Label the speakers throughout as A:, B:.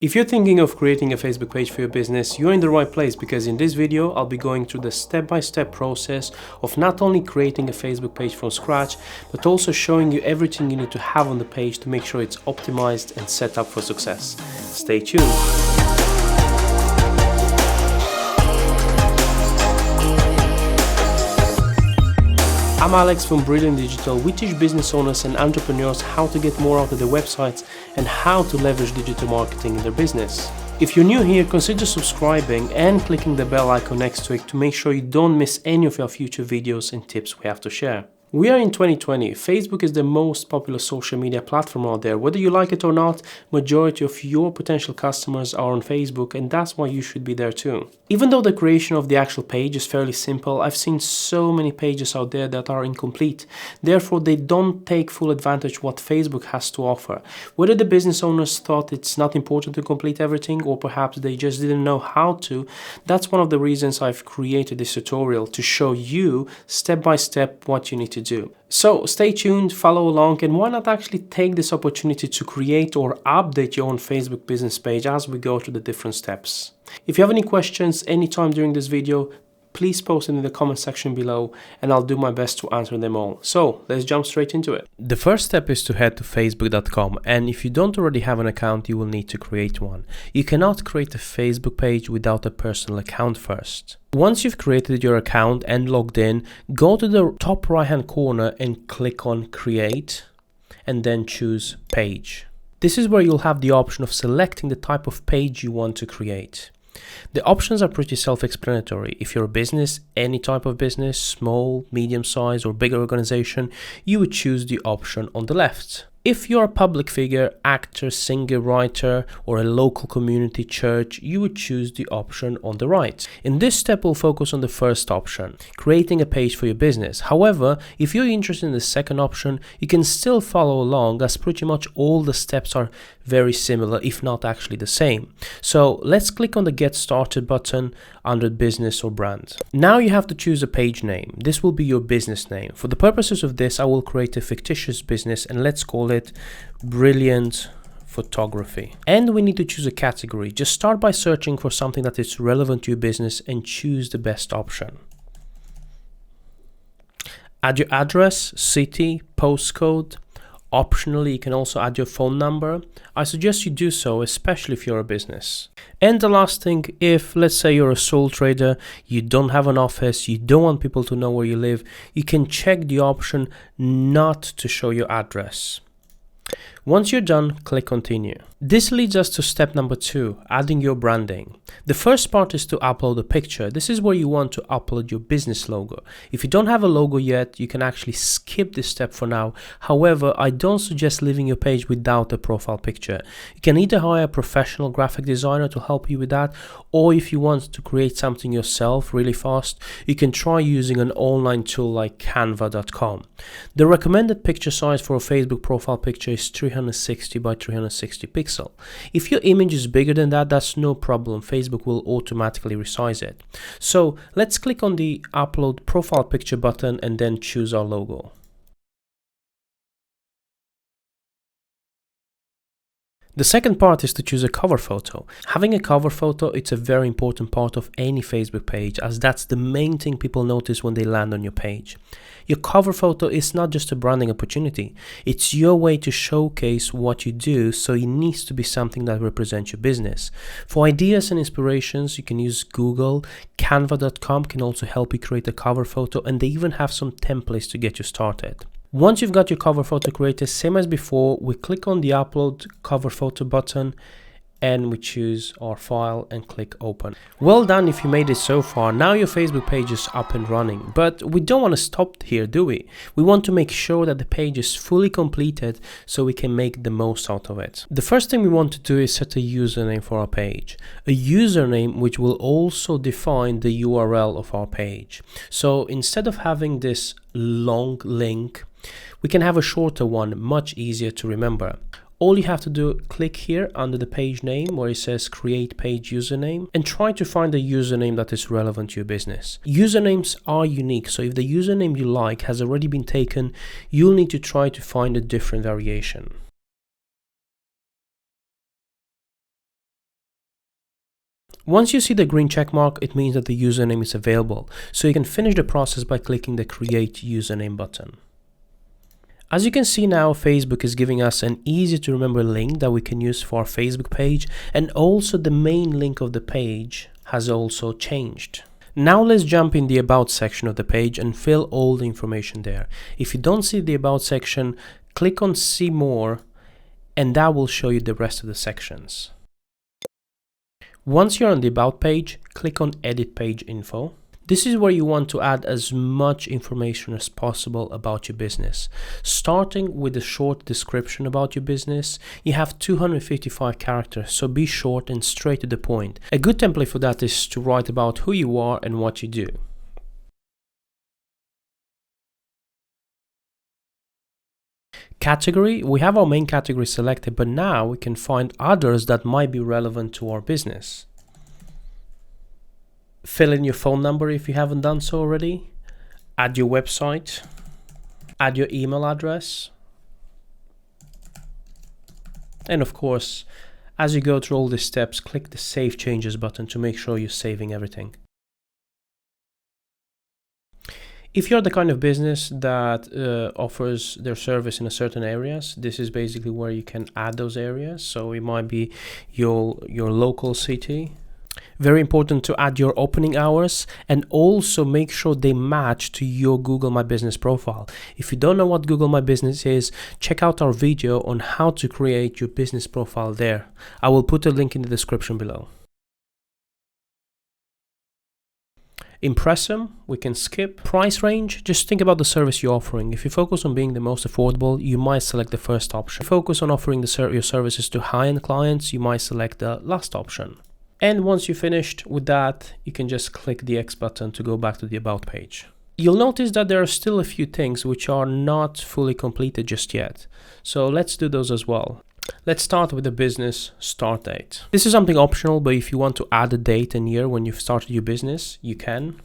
A: If you're thinking of creating a Facebook page for your business, you're in the right place, because in this video I'll be going through the step-by-step process of not only creating a Facebook page from scratch, but also showing you everything you need to have on the page to make sure it's optimized and set up for success. Stay tuned. I'm Alex from Brilliant Digital. We teach business owners and entrepreneurs how to get more out of their websites and how to leverage digital marketing in their business. If you're new here, consider subscribing and clicking the bell icon next to it to make sure you don't miss any of our future videos and tips we have to share. We are in 2020. Facebook is the most popular social media platform out there. Whether you like it or not, majority of your potential customers are on Facebook, and that's why you should be there too. Even though the creation of the actual page is fairly simple, I've seen so many pages out there that are incomplete. Therefore, they don't take full advantage of what Facebook has to offer. Whether the business owners thought it's not important to complete everything, or perhaps they just didn't know how to, that's one of the reasons I've created this tutorial, to show you step by step what you need to do. So stay tuned, follow along, and why not actually take this opportunity to create or update your own Facebook business page as we go through the different steps. If you have any questions anytime during this video, please post it in the comment section below and I'll do my best to answer them all. So let's jump straight into it. The first step is to head to facebook.com, and if you don't already have an account, you will need to create one. You cannot create a Facebook page without a personal account first. Once you've created your account and logged in, go to the top right hand corner and click on create and then choose page. This is where you'll have the option of selecting the type of page you want to create. The options are pretty self-explanatory. If you're a business, any type of business, small, medium size or bigger organization, you would choose the option on the left. If you're a public figure, actor, singer, writer, or a local community church, you would choose the option on the right. In this step, we'll focus on the first option, creating a page for your business. However, if you're interested in the second option, you can still follow along, as pretty much all the steps are very similar, if not actually the same. So let's click on the Get Started button under business or brand. Now you have to choose a page name. This will be your business name. For the purposes of this, I will create a fictitious business and let's call it Brilliant Photography. And we need to choose a category. Just start by searching for something that is relevant to your business and choose the best option. Add your address, city, postcode. Optionally, you can also add your phone number. I suggest you do so, especially if you're a business. And the last thing, if let's say you're a sole trader, you don't have an office, you don't want people to know where you live, you can check the option not to show your address. Once you're done, click continue. This leads us to step number 2, adding your branding. The first part is to upload a picture. This is where you want to upload your business logo. If you don't have a logo yet, you can actually skip this step for now. However, I don't suggest leaving your page without a profile picture. You can either hire a professional graphic designer to help you with that, or if you want to create something yourself really fast, you can try using an online tool like canva.com. The recommended picture size for a Facebook profile picture is 360 by 360 pixels. If your image is bigger than that, that's no problem. Facebook will automatically resize it. So let's click on the upload profile picture button and then choose our logo. The second part is to choose a cover photo. Having a cover photo, it's a very important part of any Facebook page, as that's the main thing people notice when they land on your page. Your cover photo is not just a branding opportunity, it's your way to showcase what you do, so it needs to be something that represents your business. For ideas and inspirations, you can use Google. Canva.com can also help you create a cover photo, and they even have some templates to get you started. Once you've got your cover photo created, same as before, we click on the upload cover photo button and we choose our file and click open. Well done if you made it so far. Now your Facebook page is up and running, but we don't want to stop here, do we? We want to make sure that the page is fully completed so we can make the most out of it. The first thing we want to do is set a username for our page. A username which will also define the URL of our page. So instead of having this long link, we can have a shorter one, much easier to remember. All you have to do, click here under the page name where it says create page username and try to find a username that is relevant to your business. Usernames are unique, so if the username you like has already been taken, you'll need to try to find a different variation. Once you see the green check mark, it means that the username is available, so you can finish the process by clicking the Create Username button. As you can see now, Facebook is giving us an easy to remember link that we can use for our Facebook page, and also the main link of the page has also changed. Now let's jump in the About section of the page and fill all the information there. If you don't see the About section, click on See More, and that will show you the rest of the sections. Once you're on the About page, click on Edit Page Info. This is where you want to add as much information as possible about your business. Starting with a short description about your business, you have 255 characters, so be short and straight to the point. A good template for that is to write about who you are and what you do. Category, we have our main category selected, but now we can find others that might be relevant to our business. Fill in your phone number if you haven't done so already. Add your website. Add your email address. And of course, as you go through all these steps, click the Save Changes button to make sure you're saving everything. If you're the kind of business that offers their service in a certain areas, this is basically where you can add those areas. So it might be your local city. Very important to add your opening hours and also make sure they match to your Google My Business profile. If you don't know what Google My Business is, check out our video on how to create your business profile there. I will put a link in the description below. Impressum, we can skip. Price range, just think about the service you're offering. If you focus on being the most affordable, you might select the first option. If you focus on offering your services to high-end clients, you might select the last option. And once you're finished with that, you can just click the X button to go back to the About page. You'll notice that there are still a few things which are not fully completed just yet. So let's do those as well. Let's start with the business start date. This is something optional, but if you want to add a date and year when you've started your business, you can.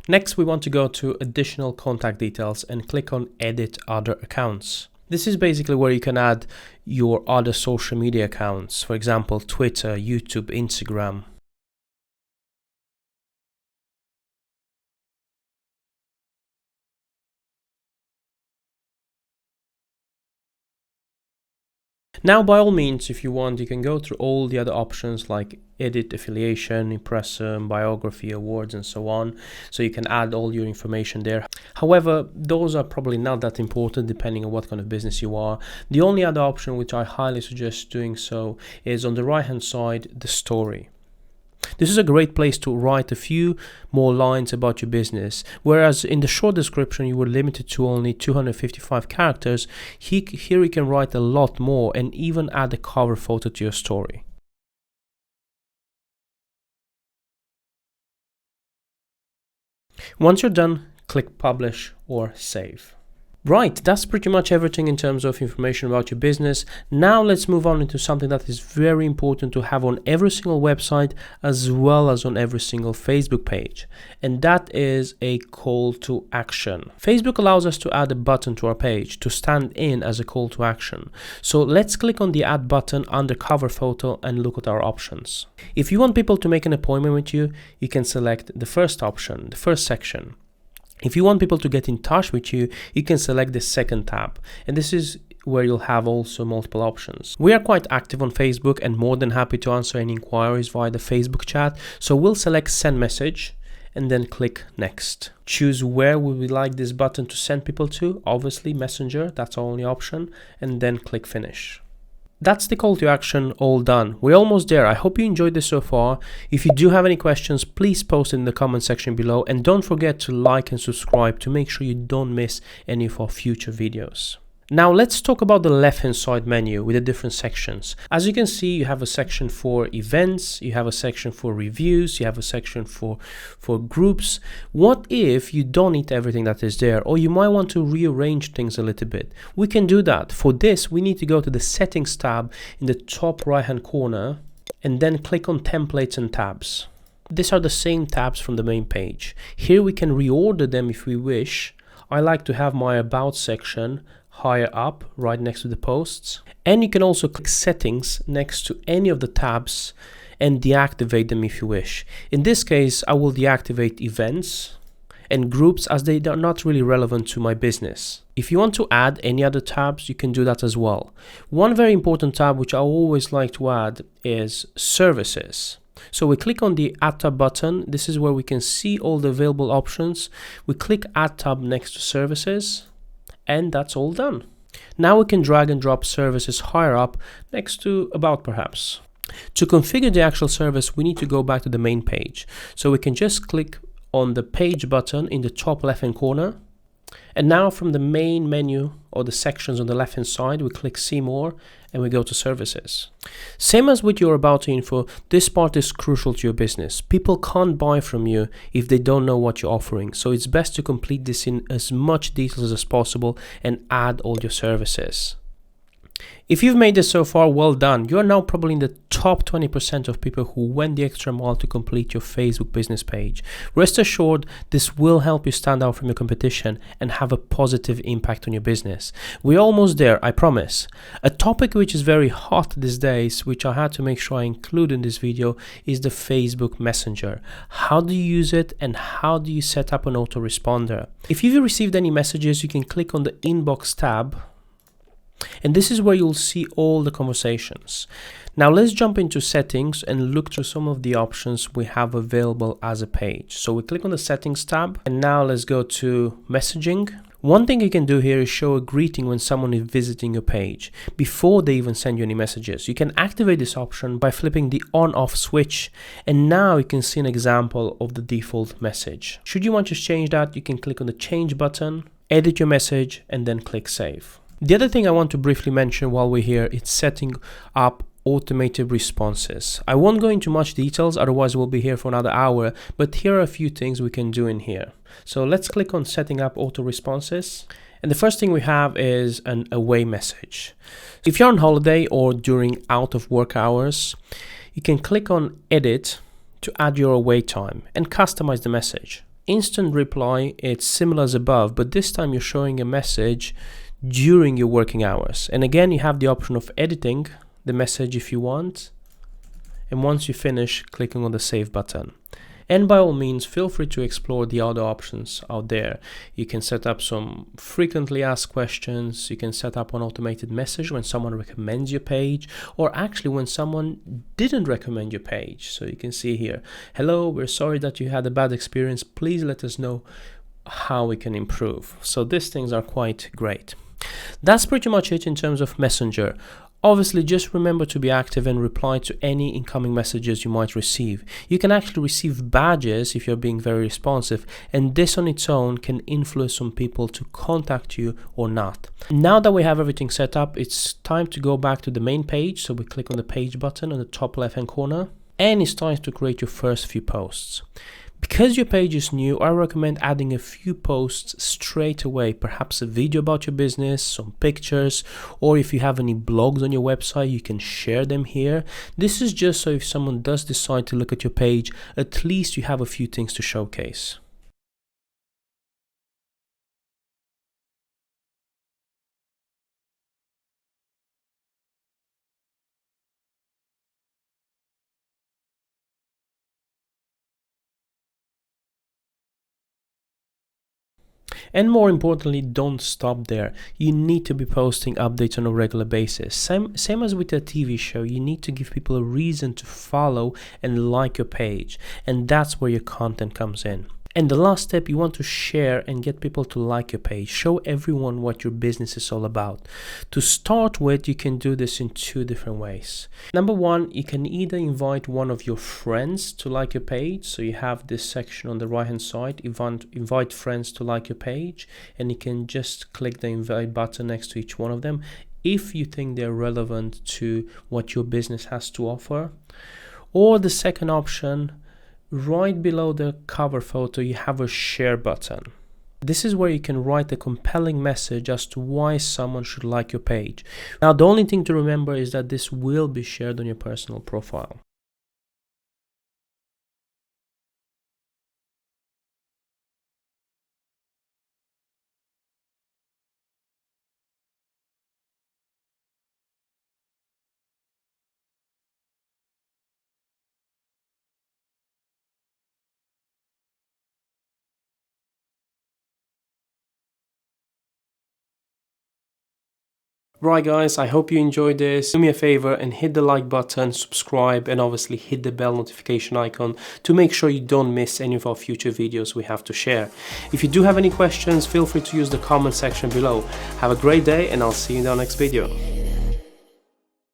A: Next, we want to go to additional contact details and click on Edit Other Accounts. This is basically where you can add your other social media accounts, for example, Twitter, YouTube, Instagram. Now, by all means, if you want, you can go through all the other options like edit, affiliation, impressum, biography, awards, and so on. So you can add all your information there. However, those are probably not that important depending on what kind of business you are. The only other option which I highly suggest doing so is on the right hand side, the story. This is a great place to write a few more lines about your business, whereas in the short description you were limited to only 255 characters. Here you can write a lot more and even add a cover photo to your story. Once you're done, click Publish or Save. Right, that's pretty much everything in terms of information about your business. Now let's move on into something that is very important to have on every single website as well as on every single Facebook page. And that is a call to action. Facebook allows us to add a button to our page to stand in as a call to action. So let's click on the Add button under Cover Photo and look at our options. If you want people to make an appointment with you, you can select the first option, the first section. If you want people to get in touch with you, you can select the second tab, and this is where you'll have also multiple options. We are quite active on Facebook and more than happy to answer any inquiries via the Facebook chat, so we'll select Send Message and then click Next. Choose where we would like this button to send people to, obviously Messenger, that's our only option, and then click Finish. That's the call to action all done. We're almost there. I hope you enjoyed this so far. If you do have any questions, please post it in the comment section below, and don't forget to like and subscribe to make sure you don't miss any of our future videos. Now let's talk about the left hand side menu with the different sections. As you can see, you have a section for events, you have a section for reviews, you have a section for groups. What if you don't need everything that is there, or you might want to rearrange things a little bit? We can do that. For this, we need to go to the Settings tab in the top right hand corner and then click on Templates and Tabs. These are the same tabs from the main page. Here we can reorder them if we wish. I like to have my About section higher up right next to the posts. And you can also click settings next to any of the tabs and deactivate them if you wish. In this case, I will deactivate events and groups as they are not really relevant to my business. If you want to add any other tabs, you can do that as well. One very important tab which I always like to add is services. So we click on the Add tab button. This is where we can see all the available options. We click Add tab next to services, and that's all done. Now we can drag and drop services higher up next to About perhaps. To configure the actual service, we need to go back to the main page. So we can just click on the page button in the top left hand corner. And now from the main menu or the sections on the left hand side, we click see more and we go to services. Same as with your about info, this part is crucial to your business. People can't buy from you if they don't know what you're offering. So it's best to complete this in as much details as possible and add all your services. If you've made this so far, well done. You are now probably in the top 20% of people who went the extra mile to complete your Facebook business page. Rest assured, this will help you stand out from your competition and have a positive impact on your business. We're almost there, I promise. A topic which is very hot these days, which I had to make sure I include in this video, is the Facebook Messenger. How do you use it and how do you set up an autoresponder? If you've received any messages, you can click on the Inbox tab. And this is where you'll see all the conversations. Now let's jump into settings and look through some of the options we have available as a page. So we click on the settings tab and now let's go to messaging. One thing you can do here is show a greeting when someone is visiting your page before they even send you any messages. You can activate this option by flipping the on-off switch, and now you can see an example of the default message. Should you want to change that, you can click on the change button, edit your message, and then click save. The other thing I want to briefly mention while we're here is setting up automated responses. I won't go into much details, otherwise we'll be here for another hour, but here are a few things we can do in here. So let's click on setting up auto responses. And the first thing we have is an away message. If you're on holiday or during out of work hours, you can click on edit to add your away time and customize the message. Instant reply, it's similar as above, but this time you're showing a message during your working hours. And again, you have the option of editing the message if you want. And once you finish, clicking on the save button. And by all means, feel free to explore the other options out there. You can set up some frequently asked questions. You can set up an automated message when someone recommends your page, or actually when someone didn't recommend your page. So you can see here, hello, we're sorry that you had a bad experience. Please let us know how we can improve. So these things are quite great. That's pretty much it in terms of Messenger. Obviously, just remember to be active and reply to any incoming messages you might receive. You can actually receive badges if you're being very responsive, and this on its own can influence some people to contact you or not. Now that we have everything set up, it's time to go back to the main page. So we click on the page button on the top left hand corner, and it's time to create your first few posts. Because your page is new, I recommend adding a few posts straight away, perhaps a video about your business, some pictures, or if you have any blogs on your website, you can share them here. This is just so if someone does decide to look at your page, at least you have a few things to showcase. And more importantly, don't stop there. You need to be posting updates on a regular basis. Same as with a TV show, you need to give people a reason to follow and like your page. And that's where your content comes in. And the last step, you want to share and get people to like your page. Show everyone what your business is all about. To start with, you can do this in two different ways. Number one, you can either invite one of your friends to like your page. So you have this section on the right hand side, invite friends to like your page, and you can just click the invite button next to each one of them if you think they're relevant to what your business has to offer. Or the second option, right below the cover photo, you have a share button. This is where you can write a compelling message as to why someone should like your page. Now, the only thing to remember is that this will be shared on your personal profile. Right guys, I hope you enjoyed this. Do me a favor and hit the like button, subscribe, and obviously hit the bell notification icon to make sure you don't miss any of our future videos we have to share. If you do have any questions, feel free to use the comment section below. Have a great day and I'll see you in our next video.